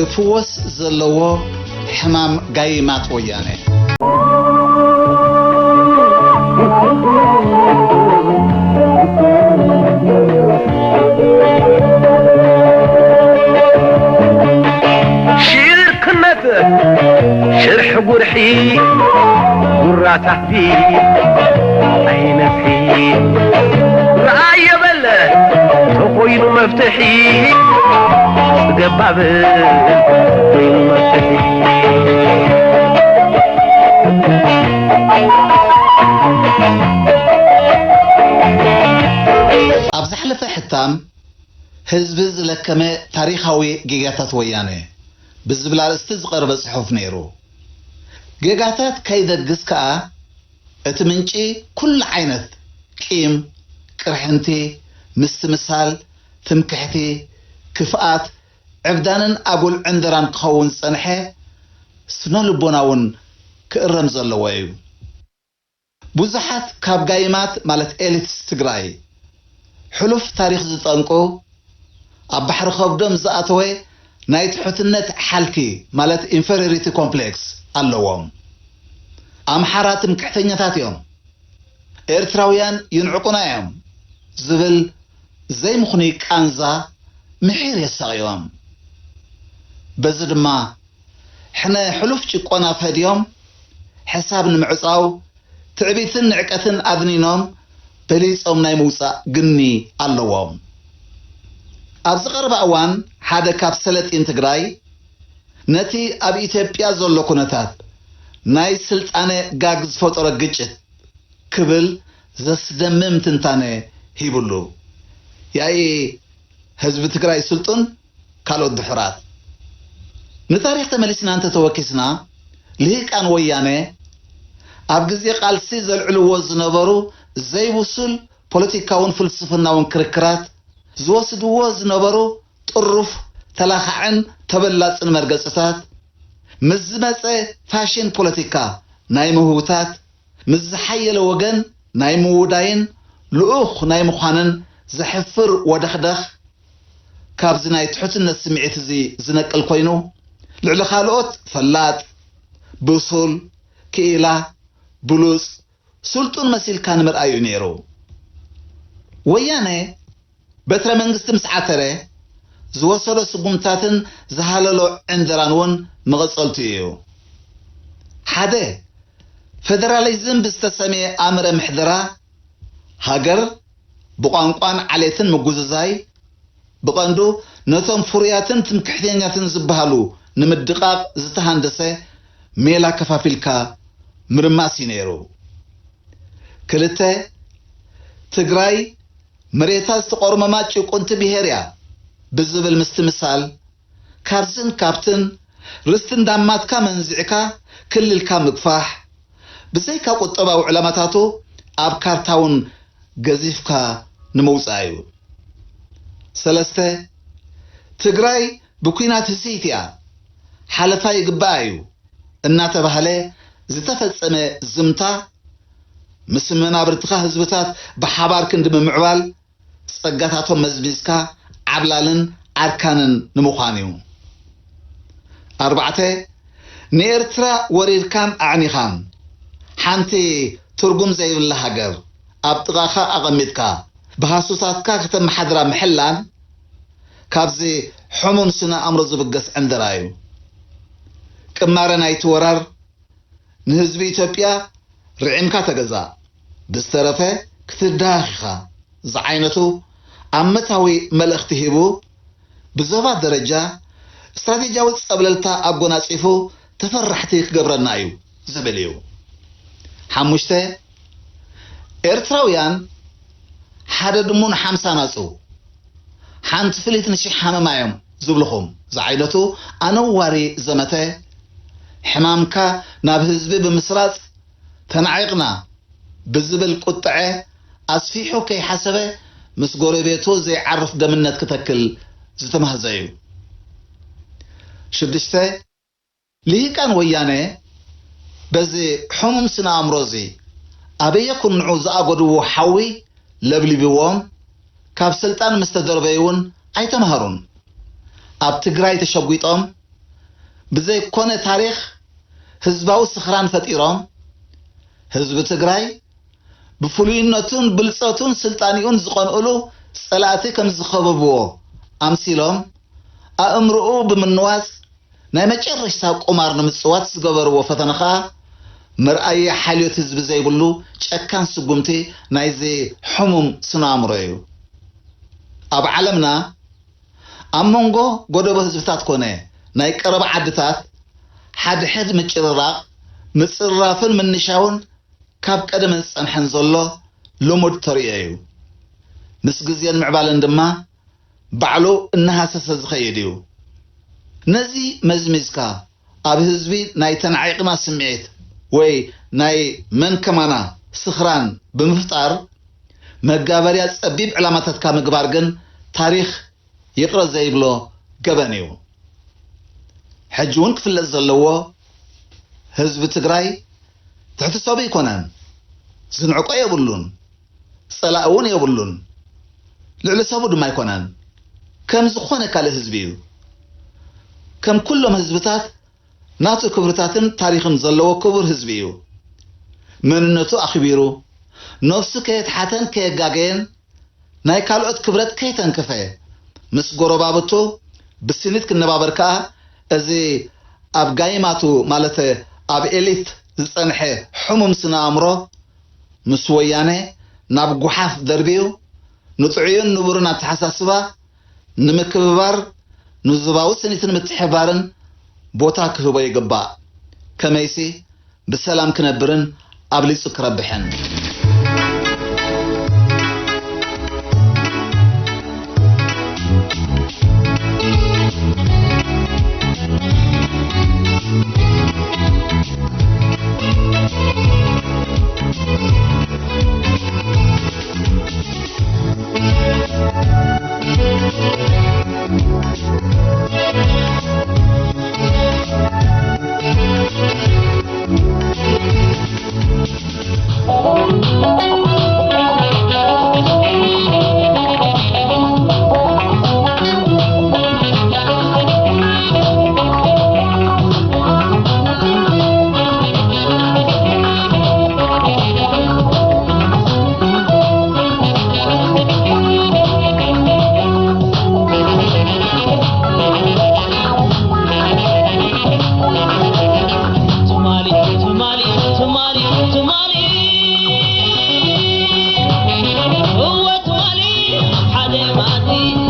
ክፍወስ ዘለዎ ሕማም ጋይማት ወያነ شركنت شرح قرحي قرة تحتي عين في رأي بله تقوين مفتحي قباب بين مفتحي أبزحلف حتام حزب زلكمه تاريخاوي جيجاتات ويانه بزبلال استزقرب صحف نيرو جيجاتات كيدقس كا اتمنشي كل عينت قيم قرحنتي مستمثال تمكحتي كفات عبدانن اقول عندران قون صنحه سنو لبوناون كرم زلو ايو بوزحات كاب غايمات مالت اليتس تግራይ حلف تاريخ زطنقو اب بحر خبدم زاتوي نايت حتنت حالكي مالت inferiority complex اللوام امحارات مكحتنيات يوم ايرتراويان ينعقنا يوم زبل زي مخني كانزا محير يساقيوم بزد ما حنا حلوف چقونا فديوم حساب نمعصاو تعبيتن عقتن اذنينوم بليصوم ناي موصا غني اللوام ابز قرب اوان حدا كاب سلطين تግራይ ነቲ ኣብ ኢትዮጵያ ዘሎ ኩነታት ናይ ስልጣነ ጋግዝ ፈጠረ ግጭት ክብል ዘስደምም ትንታነ ሂብሉ ያይ ህዝብ ትግራይ ስልጡን ካልኦት ድሕራት ንታሪኽ ተመሊስና እንተ ተወኪስና ልሂቃን ወያነ ኣብ ግዜ ቃልሲ ዘልዕልዎ ዝነበሩ ዘይውሱል ፖለቲካውን ፍልስፍናውን ክርክራት ዝወስድዎ ዝነበሩ ጥሩፍ ተላኻዕን ተበላጽን መርገጽታት ምዝመጸ ፋሽን ፖለቲካ ናይ ምሁታት ምዝሓየለ ወገን ናይ ምውዳይን ልኡኽ ናይ ምዃንን ዘሕፍር ወደኽደኽ ካብዚ ናይ ትሑትነት ስምዒት እዚ ዝነቅል ኮይኑ ልዕሊ ካልኦት ፈላጥ ብሱል ክኢላ ብሉጽ ስልጡን መሲልካ ንምርኣዩ ነይሩ ወያነ በትረ መንግስት ምስዓተረ ዝወሰዶ ስጉምታትን ዝሃለሎ ዕንደራንውን መቐጸልቱ እዩ ሓደ ፌደራሊዝም ብዝተሰመየ ኣምረ ምሕደራ ሃገር ብቋንቋን ዓሌትን ምጉዝዛይ ብቐንዱ ነቶም ፍሩያትን ትምክሕተኛትን ዝበሃሉ ንምድቃቕ ዝተሃንደሰ ሜላ ከፋፊልካ ምርማስ ነይሩ ክልተ ትግራይ መሬታ ዝተቆርመማ ጭቁንቲ ብሄርያ ብዝብል ምስትምሳል ካብዝን ካብትን ርስትን ዳማትካ መንዚዕካ ክልልካ ምግፋሕ ብዘይካ ቁጠባዊ ዕላማታቱ ኣብ ካርታውን ገዚፍካ ንምውፃእ እዩ ሰለስተ ትግራይ ብኩናት ህሲትያ ሓለፋ ይግባእ እዩ እናተባህለ ዝተፈጸመ ዝምታ ምስ መናብርትካ ህዝብታት ብሓባር ክንዲ ምምዕባል ጸጋታቶም መዝቢዝካ ዓብላልን ዓርካንን ንምዃን እዩ ኣርባዕተ ንኤርትራ ወሪድካን ኣዕኒኻን ሓንቲ ትርጉም ዘይብላ ሃገር ኣብ ጥቓኻ ኣቐሚጥካ ብሃሱሳትካ ከተመሓድራ ምሕላን ካብዚ ሕሙን ስነ ኣእምሮ ዝብገስ ዕንደራ እዩ ቅማረ ናይቲ ወራር ንህዝቢ ኢትዮጵያ ርዒምካ ተገዛእ ብዝተረፈ ክትዳኺኻ ዝዓይነቱ ኣመታዊ መልእኽቲ ሂቡ ብዞባ ደረጃ استراتيجياዊ ጸብለልታ ኣጎናጺፉ ተፈራሕቲ ክገብረና እዩ ዝብል እዩ ሓሙሽተ ኤርትራውያን ሓደ ድሙን 50 ናጹ ሓንቲ ፍሊት ንሽሕ ሓመማዮም ዝብልኹም ዝዓይነቱ ኣነዋሪ ዘመተ ሕማምካ ናብ ህዝቢ ብምስራጽ ተናዒቕና ብዝብል ቁጥዐ ኣስፊሑ ከይሓሰበ ምስ ጎረቤቱ ዘይዓርፍ ደምነት ክትክል ዝተማህዘ እዩ ሽድሽተ ልሂቃን ወያነ በዚ ሕሙም ስነ ኣእምሮዚ ኣበየ ኩንዑ ዝኣገድዎ ሓዊ ለብልቢዎም ካብ ስልጣን ምስተደርበዩን ኣይተማሃሩን ኣብ ትግራይ ተሸጉጦም بزي كونه تاريخ ህዝባዊ ስኽራን ፈጢሮም ህዝቢ ትግራይ ብፍሉይነቱን ብልፀቱን ስልጣኒኡን ዝቆንኡሉ ጸላእቲ ከም ዝኸበብዎ ኣምሲሎም ኣእምርኡ ብምንዋስ ናይ መጨረሻ ቁማር ንምጽዋት ዝገበርዎ ፈተና ኸ ምርኣይ ሓልዮት ህዝቢ ዘይብሉ ጨካን ስጉምቲ ናይዚ ሕሙም ስናምሮ እዩ ኣብ ዓለምና ኣብ መንጎ ጎደቦ ህዝብታት ኮነ ናይ ቀረብ ዓድታት حد متشرراق متصرفن من نشاون كاب قدم صنحن زلو لمود طريقيو مسغزيان معبالن دما بعلو انها سسزخيديو نزي مزمزكا اب حزبي ناي تنعيقنا سمعيت وي ناي من كمانا سخران بمفطار مغابريا صبيب علاماتات كمغبار جن تاريخ يقرا زيبلو غبنيو حجون كفل زلوا حزب تግራይ تحت صبي يكونن زنعقو يبلون صلاؤون يبلون لعل صبو ما يكونن كم زخونه كاله حزبيو كم كلهم حزبታት ناتو كبرتاتن تاريخن زلوا كبر حزبيو مننتو اخبيرو نفس كيت حتن كيغاغين ناي كالوت كبرت كيتن كفايه مس غروبابتو بسنيت كنبابركا ازي اب غايماتو مالته اب اليت زصنحه حمم سنامرو مسويانه ناب غحاف دربيو نطعيون نبرنا تحساسبا نمكببار نزباو سنيتن متحبارن بوتا كهبا يغبا كميسي بسلام كنبرن ابليص كربحن هو توالي حدا ماتي